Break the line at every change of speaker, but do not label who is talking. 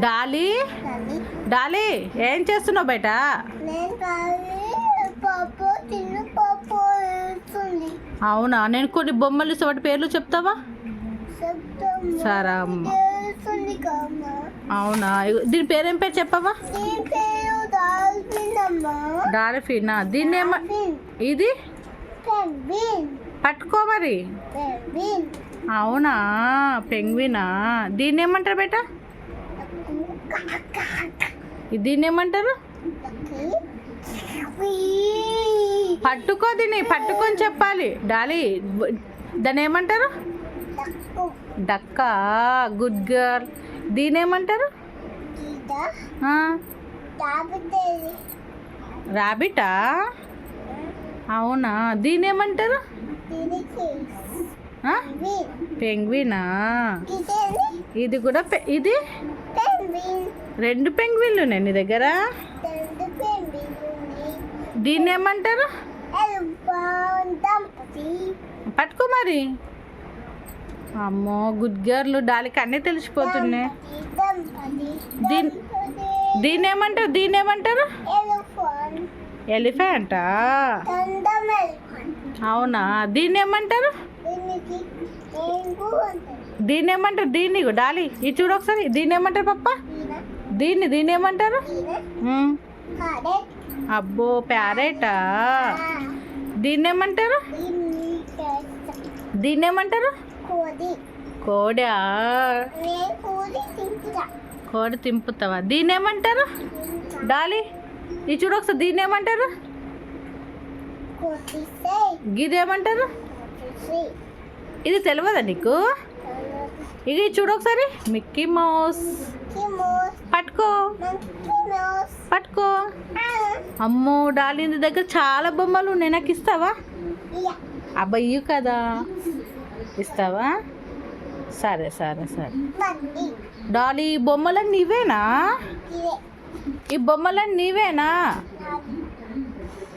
Dolly Dolly ఏం చేస్తున్నావు బయట? అవునా, నేను కొన్ని బొమ్మలు ఇస్తే వాటి పేర్లు చెప్తావా? సరే అమ్మ. అవునా, దీని పేరేం పేరు చెప్పవా? డాల్ఫినా. దీన్ని ఇది పట్టుకో మరి. అవునా, పెంగ్వినా. దీన్ని ఏమంటారు బేట? దీన్ని ఏమంటారు? పట్టుకో, దీన్ని పట్టుకొని చెప్పాలి డాలీ. దాన్ని ఏమంటారు? డక్క. Good girl. దీని ఏమంటారు? రాబిటా. అవునా, దీని ఏమంటారు? పెంగ్వినా. ఇది కూడా ఇది రెండు పెంగ్విన్లు నీ దగ్గర. దీన్ని ఏమంటారు? పట్టుకో మరి. అమ్మో, గుడ్ గర్ల్. డాలికి అన్నీ తెలిసిపోతున్నాయి. దీన్ని ఏమంటారు? దీన్ని ఏమంటారు? ఎలిఫెంటా. అవునా, దీన్ని ఏమంటారు? దీన్ని ఏమంటారు? దీన్ని డాలి ఇది చూడు ఒకసారి. దీన్ని ఏమంటారు పప్ప? దీన్ని ఏమంటారు? అబ్బో, ప్యారెటా. దీన్ని ఏమంటారు? దీన్ని ఏమంటారు? కోడా. కోడి తింపుతావా? దీన్ని ఏమంటారు డాలి? ఇది చూడు ఒకసారి. దీన్ని ఏమంటారు? గిదేమంటారు? ఇది తెలియదా నీకు? ఇది చూడు ఒకసారి. Mickey mouse. పట్టుకో పట్టుకో. అమ్మో డాలీ, నీ దగ్గర చాలా బొమ్మలు ఉన్నాయి, నాకు ఇస్తావా? అబ్బాయి కదా, ఇస్తావా? సరే సరే సరే. డాలీ, ఈ బొమ్మలన్నీ నీవేనా? ఈ బొమ్మలన్నీ నీవేనా?